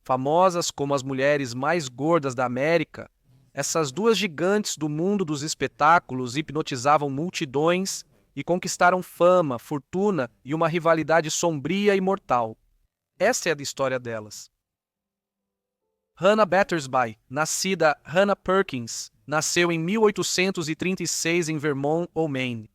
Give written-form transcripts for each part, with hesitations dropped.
Famosas como as mulheres mais gordas da América, essas duas gigantes do mundo dos espetáculos hipnotizavam multidões e conquistaram fama, fortuna e uma rivalidade sombria e mortal. Essa é a história delas. Hannah Battersby, nascida Hannah Perkins, nasceu em 1836 em Vermont, Maine.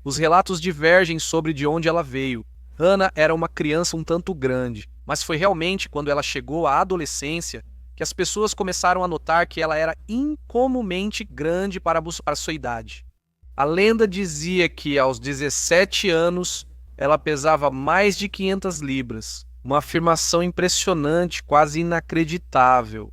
Os relatos divergem sobre de onde ela veio. Hannah era uma criança um tanto grande, mas foi realmente quando ela chegou à adolescência que as pessoas começaram a notar que ela era incomumente grande para sua idade. A lenda dizia que aos 17 anos ela pesava mais de 500 libras, uma afirmação impressionante, quase inacreditável.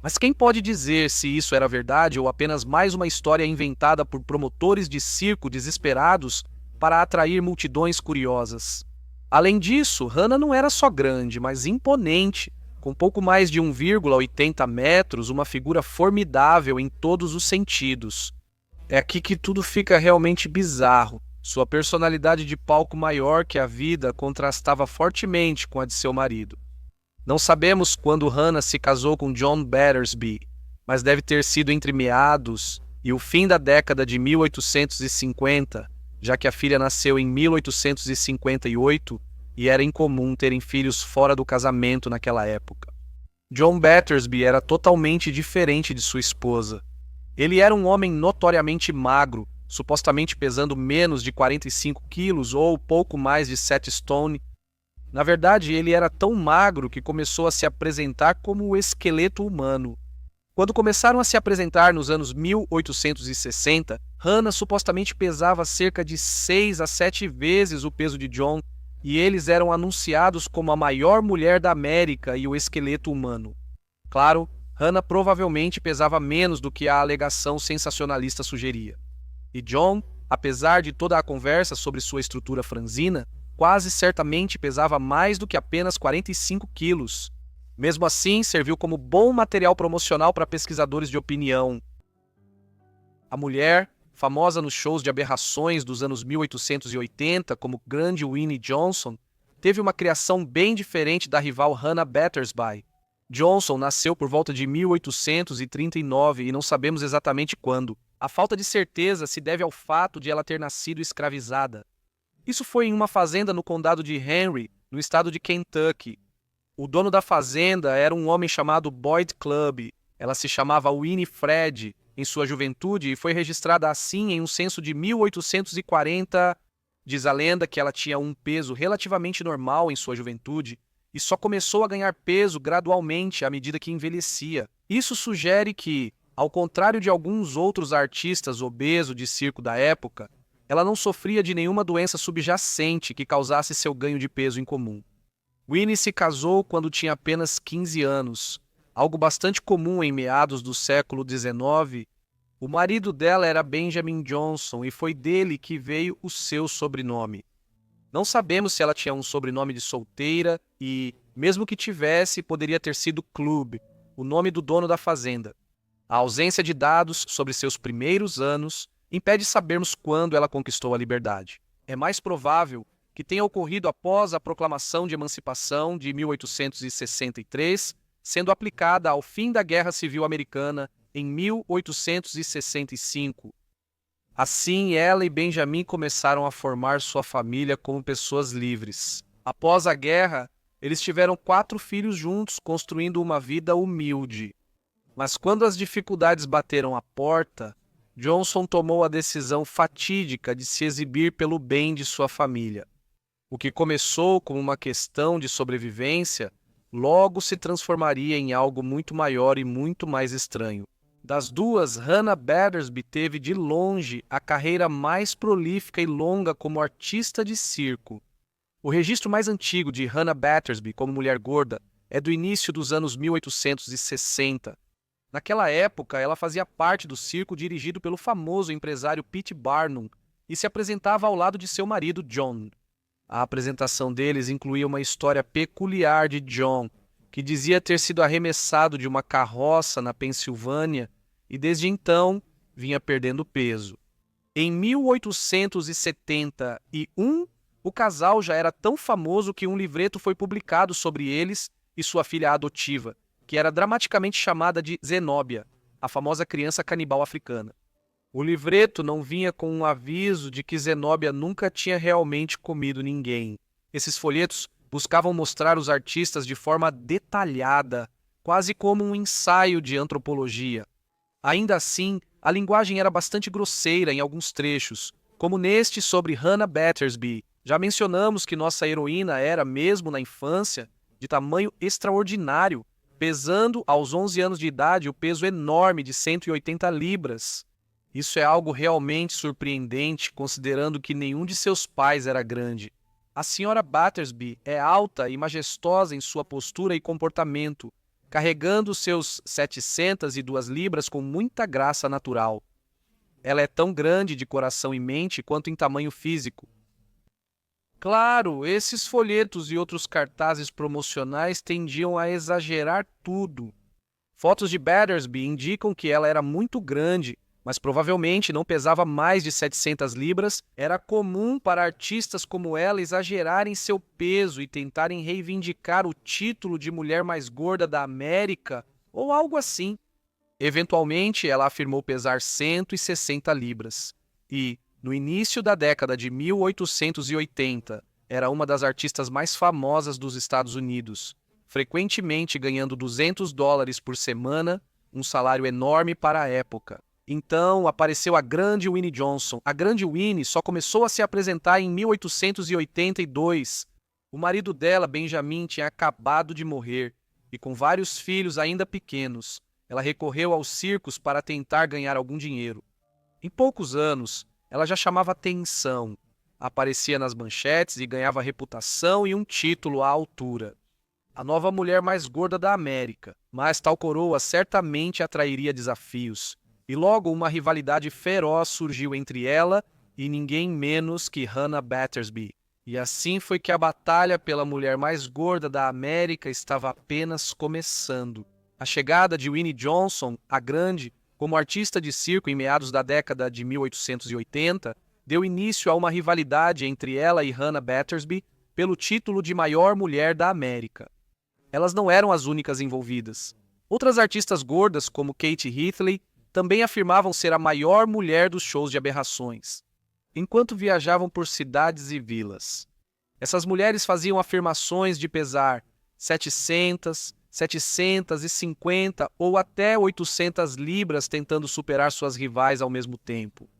Mas quem pode dizer se isso era verdade ou apenas mais uma história inventada por promotores de circo desesperados para atrair multidões curiosas? Além disso, Hannah não era só grande, mas imponente, com pouco mais de 1,80 metros, uma figura formidável em todos os sentidos. É aqui que tudo fica realmente bizarro. Sua personalidade de palco maior que a vida contrastava fortemente com a de seu marido. Não sabemos quando Hannah se casou com John Battersby, mas deve ter sido entre meados e o fim da década de 1850, já que a filha nasceu em 1858 e era incomum terem filhos fora do casamento naquela época. John Battersby era totalmente diferente de sua esposa. Ele era um homem notoriamente magro, supostamente pesando menos de 45 quilos ou pouco mais de 7 stone. Na verdade, ele era tão magro que começou a se apresentar como o esqueleto humano. Quando começaram a se apresentar nos anos 1860, Hannah supostamente pesava cerca de 6 a 7 vezes o peso de John, e eles eram anunciados como a maior mulher da América e o esqueleto humano. Claro, Hannah provavelmente pesava menos do que a alegação sensacionalista sugeria. E John, apesar de toda a conversa sobre sua estrutura franzina, quase certamente pesava mais do que apenas 45 quilos. Mesmo assim, serviu como bom material promocional para pesquisadores de opinião. A mulher, famosa nos shows de aberrações dos anos 1880 como Grande Winnie Johnson, teve uma criação bem diferente da rival Hannah Battersby. Johnson nasceu por volta de 1839 e não sabemos exatamente quando. A falta de certeza se deve ao fato de ela ter nascido escravizada. Isso foi em uma fazenda no condado de Henry, no estado de Kentucky. O dono da fazenda era um homem chamado Boyd Clubb. Ela se chamava Winifred em sua juventude e foi registrada assim em um censo de 1840. Diz a lenda que ela tinha um peso relativamente normal em sua juventude e só começou a ganhar peso gradualmente à medida que envelhecia. Isso sugere que, ao contrário de alguns outros artistas obesos de circo da época, ela não sofria de nenhuma doença subjacente que causasse seu ganho de peso incomum. Winnie se casou quando tinha apenas 15 anos, algo bastante comum em meados do século XIX. O marido dela era Benjamin Johnson e foi dele que veio o seu sobrenome. Não sabemos se ela tinha um sobrenome de solteira e, mesmo que tivesse, poderia ter sido Clubb, o nome do dono da fazenda. A ausência de dados sobre seus primeiros anos impede sabermos quando ela conquistou a liberdade. É mais provável que tenha ocorrido após a proclamação de emancipação de 1863, sendo aplicada ao fim da Guerra Civil Americana em 1865. Assim, ela e Benjamin começaram a formar sua família como pessoas livres. Após a guerra, eles tiveram 4 filhos juntos, construindo uma vida humilde. Mas quando as dificuldades bateram à porta, Johnson tomou a decisão fatídica de se exibir pelo bem de sua família. O que começou como uma questão de sobrevivência, logo se transformaria em algo muito maior e muito mais estranho. Das duas, Hannah Battersby teve de longe a carreira mais prolífica e longa como artista de circo. O registro mais antigo de Hannah Battersby como mulher gorda é do início dos anos 1860. Naquela época, ela fazia parte do circo dirigido pelo famoso empresário P.T. Barnum e se apresentava ao lado de seu marido John. A apresentação deles incluía uma história peculiar de John, que dizia ter sido arremessado de uma carroça na Pensilvânia e desde então vinha perdendo peso. Em 1871, o casal já era tão famoso que um livreto foi publicado sobre eles e sua filha adotiva, que era dramaticamente chamada de Zenóbia, a famosa criança canibal africana. O livreto não vinha com um aviso de que Zenóbia nunca tinha realmente comido ninguém. Esses folhetos buscavam mostrar os artistas de forma detalhada, quase como um ensaio de antropologia. Ainda assim, a linguagem era bastante grosseira em alguns trechos, como neste sobre Hannah Battersby. Já mencionamos que nossa heroína era, mesmo na infância, de tamanho extraordinário, pesando aos 11 anos de idade o peso enorme de 180 libras. Isso é algo realmente surpreendente, considerando que nenhum de seus pais era grande. A senhora Battersby é alta e majestosa em sua postura e comportamento, carregando seus 702 libras com muita graça natural. Ela é tão grande de coração e mente quanto em tamanho físico. Claro, esses folhetos e outros cartazes promocionais tendiam a exagerar tudo. Fotos de Battersby indicam que ela era muito grande, mas provavelmente não pesava mais de 700 libras. Era comum para artistas como ela exagerarem seu peso e tentarem reivindicar o título de mulher mais gorda da América, ou algo assim. Eventualmente, ela afirmou pesar 160 libras. E, no início da década de 1880, era uma das artistas mais famosas dos Estados Unidos, frequentemente ganhando $200 por semana, um salário enorme para a época. Então apareceu a grande Winnie Johnson. A grande Winnie só começou a se apresentar em 1882. O marido dela, Benjamin, tinha acabado de morrer, e com vários filhos ainda pequenos, ela recorreu aos circos para tentar ganhar algum dinheiro. Em poucos anos, ela já chamava atenção, aparecia nas manchetes e ganhava reputação e um título à altura. A nova mulher mais gorda da América, mas tal coroa certamente atrairia desafios. E logo uma rivalidade feroz surgiu entre ela e ninguém menos que Hannah Battersby. E assim foi que a batalha pela mulher mais gorda da América estava apenas começando. A chegada de Winnie Johnson, a Grande, como artista de circo em meados da década de 1880, deu início a uma rivalidade entre ela e Hannah Battersby pelo título de maior mulher da América. Elas não eram as únicas envolvidas. Outras artistas gordas, como Kate Heatley, também afirmavam ser a maior mulher dos shows de aberrações, enquanto viajavam por cidades e vilas. Essas mulheres faziam afirmações de pesar 700, 750 ou até 800 libras tentando superar suas rivais ao mesmo tempo.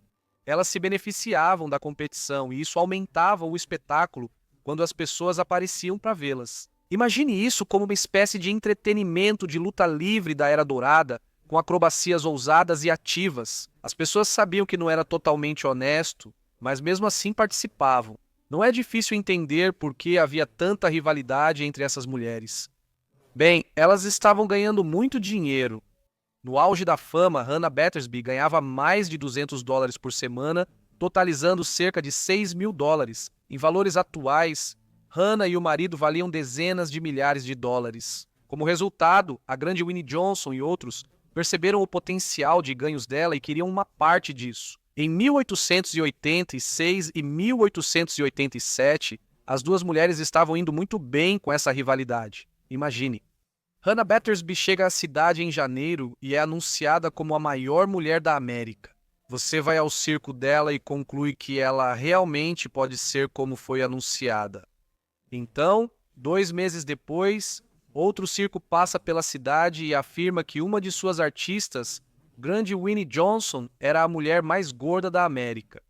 Elas se beneficiavam da competição e isso aumentava o espetáculo quando as pessoas apareciam para vê-las. Imagine isso como uma espécie de entretenimento de luta livre da Era Dourada, com acrobacias ousadas e ativas. As pessoas sabiam que não era totalmente honesto, mas mesmo assim participavam. Não é difícil entender por que havia tanta rivalidade entre essas mulheres. Bem, elas estavam ganhando muito dinheiro. No auge da fama, Hannah Battersby ganhava mais de $200 por semana, totalizando cerca de $6.000. Em valores atuais, Hannah e o marido valiam dezenas de milhares de dólares. Como resultado, a grande Winnie Johnson e outros perceberam o potencial de ganhos dela e queriam uma parte disso. Em 1886 e 1887, as duas mulheres estavam indo muito bem com essa rivalidade. Imagine. Hannah Battersby chega à cidade em janeiro e é anunciada como a maior mulher da América. Você vai ao circo dela e conclui que ela realmente pode ser como foi anunciada. Então, 2 meses depois, outro circo passa pela cidade e afirma que uma de suas artistas, grande Winnie Johnson, era a mulher mais gorda da América.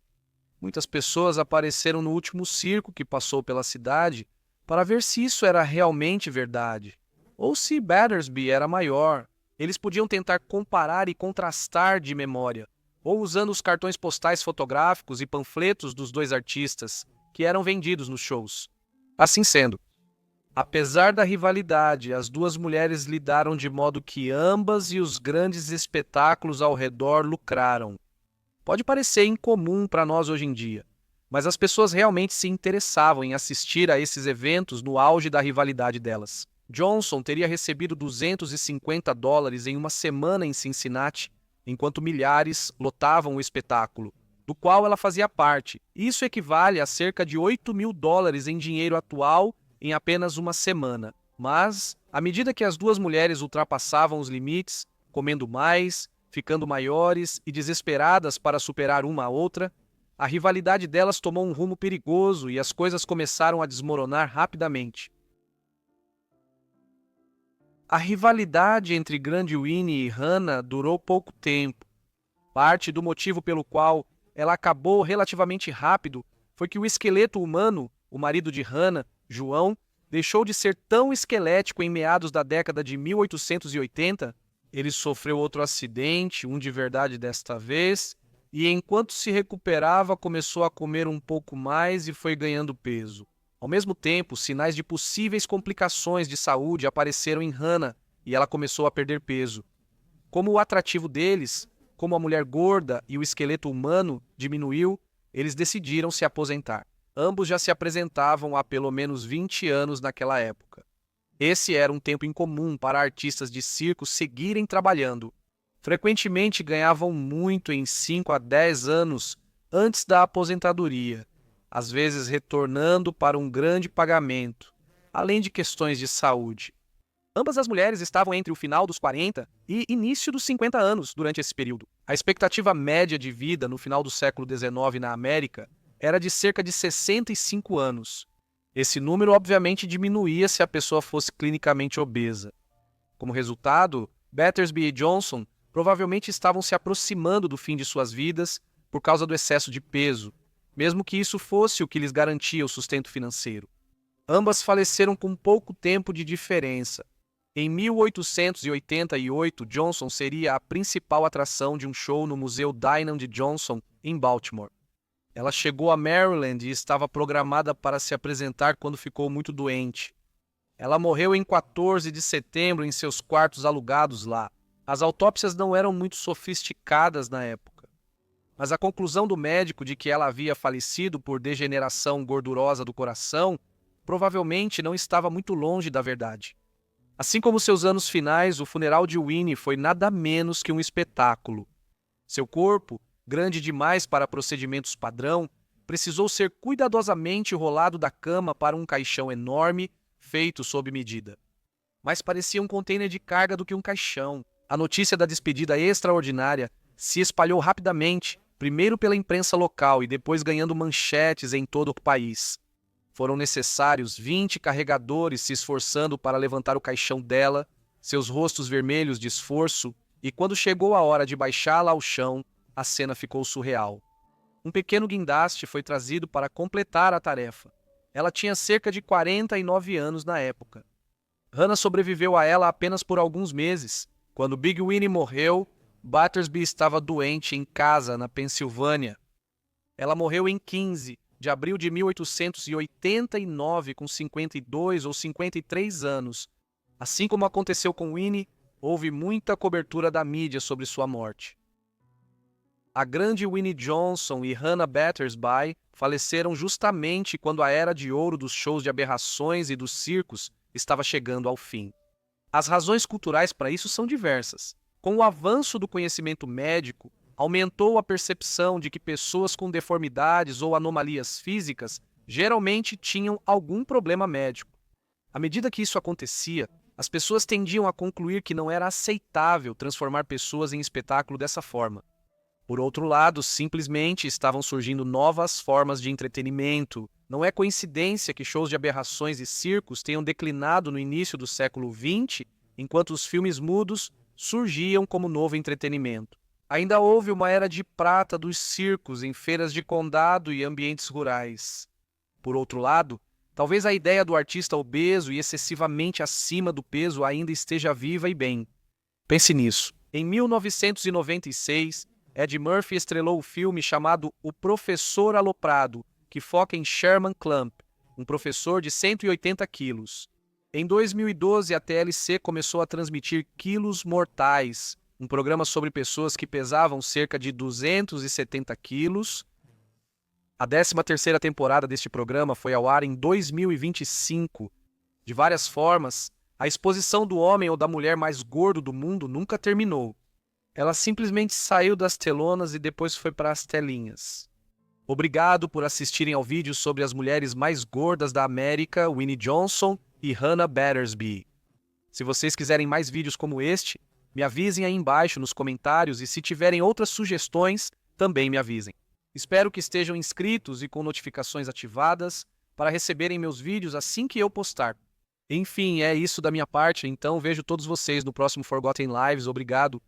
Muitas pessoas apareceram no último circo que passou pela cidade para ver se isso era realmente verdade, ou se Battersby era maior. Eles podiam tentar comparar e contrastar de memória, ou usando os cartões postais fotográficos e panfletos dos dois artistas, que eram vendidos nos shows. Assim sendo, apesar da rivalidade, as duas mulheres lidaram de modo que ambas e os grandes espetáculos ao redor lucraram. Pode parecer incomum para nós hoje em dia, mas as pessoas realmente se interessavam em assistir a esses eventos no auge da rivalidade delas. Johnson teria recebido $250 em uma semana em Cincinnati, enquanto milhares lotavam o espetáculo, do qual ela fazia parte. Isso equivale a cerca de $8.000 em dinheiro atual em apenas uma semana. Mas À medida que as duas mulheres ultrapassavam os limites, comendo mais, ficando maiores e desesperadas para superar uma a outra, a rivalidade delas tomou um rumo perigoso e as coisas começaram a desmoronar rapidamente. A rivalidade entre Grande Winnie e Hannah durou pouco tempo. Parte do motivo pelo qual ela acabou relativamente rápido foi que o esqueleto humano, o marido de Hannah, João, deixou de ser tão esquelético em meados da década de 1880. Ele sofreu outro acidente, um de verdade desta vez, e enquanto se recuperava começou a comer um pouco mais e foi ganhando peso. Ao mesmo tempo, sinais de possíveis complicações de saúde apareceram em Hannah e ela começou a perder peso. Como o atrativo deles, como a mulher gorda e o esqueleto humano diminuiu, eles decidiram se aposentar. Ambos já se apresentavam há pelo menos 20 anos naquela época. Esse era um tempo incomum para artistas de circo seguirem trabalhando. Frequentemente ganhavam muito em 5 a 10 anos antes da aposentadoria, às vezes retornando para um grande pagamento, além de questões de saúde. Ambas as mulheres estavam entre o final dos 40 e início dos 50 anos durante esse período. A expectativa média de vida no final do século XIX na América era de cerca de 65 anos. Esse número obviamente diminuía se a pessoa fosse clinicamente obesa. Como resultado, Battersby e Johnson provavelmente estavam se aproximando do fim de suas vidas por causa do excesso de peso, mesmo que isso fosse o que lhes garantia o sustento financeiro. Ambas faleceram com pouco tempo de diferença. Em 1888, Johnson seria a principal atração de um show no Museu Dynan de Johnson, em Baltimore. Ela chegou a Maryland e estava programada para se apresentar quando ficou muito doente. Ela morreu em 14 de setembro em seus quartos alugados lá. As autópsias não eram muito sofisticadas na época, mas a conclusão do médico de que ela havia falecido por degeneração gordurosa do coração provavelmente não estava muito longe da verdade. Assim como seus anos finais, o funeral de Winnie foi nada menos que um espetáculo. Seu corpo, grande demais para procedimentos padrão, precisou ser cuidadosamente rolado da cama para um caixão enorme, feito sob medida. Mais parecia um container de carga do que um caixão. A notícia da despedida extraordinária se espalhou rapidamente, primeiro pela imprensa local e depois ganhando manchetes em todo o país. Foram necessários 20 carregadores se esforçando para levantar o caixão dela, seus rostos vermelhos de esforço, e quando chegou a hora de baixá-la ao chão, a cena ficou surreal. Um pequeno guindaste foi trazido para completar a tarefa. Ela tinha cerca de 49 anos na época. Hannah sobreviveu a ela apenas por alguns meses. Quando Big Winnie morreu, Battersby estava doente em casa, na Pensilvânia. Ela morreu em 15 de abril de 1889, com 52 ou 53 anos. Assim como aconteceu com Winnie, houve muita cobertura da mídia sobre sua morte. A grande Winnie Johnson e Hannah Battersby faleceram justamente quando a era de ouro dos shows de aberrações e dos circos estava chegando ao fim. As razões culturais para isso são diversas. Com o avanço do conhecimento médico, aumentou a percepção de que pessoas com deformidades ou anomalias físicas geralmente tinham algum problema médico. À medida que isso acontecia, as pessoas tendiam a concluir que não era aceitável transformar pessoas em espetáculo dessa forma. Por outro lado, simplesmente estavam surgindo novas formas de entretenimento. Não é coincidência que shows de aberrações e circos tenham declinado no início do século XX, enquanto os filmes mudos surgiam como novo entretenimento. Ainda houve uma era de prata dos circos em feiras de condado e ambientes rurais. Por outro lado, talvez a ideia do artista obeso e excessivamente acima do peso ainda esteja viva e bem. Pense nisso. Em 1996, Ed Murphy estrelou o filme chamado O Professor Aloprado, que foca em Sherman Klump, um professor de 180 quilos. Em 2012, a TLC começou a transmitir Quilos Mortais, um programa sobre pessoas que pesavam cerca de 270 quilos. A 13ª temporada deste programa foi ao ar em 2025. De várias formas, a exposição do homem ou da mulher mais gordo do mundo nunca terminou. Ela simplesmente saiu das telonas e depois foi para as telinhas. Obrigado por assistirem ao vídeo sobre as mulheres mais gordas da América, Winnie Johnson e Hannah Battersby. Se vocês quiserem mais vídeos como este, me avisem aí embaixo nos comentários e se tiverem outras sugestões, também me avisem. Espero que estejam inscritos e com notificações ativadas para receberem meus vídeos assim que eu postar. Enfim, é isso da minha parte, então vejo todos vocês no próximo Forgotten Lives. Obrigado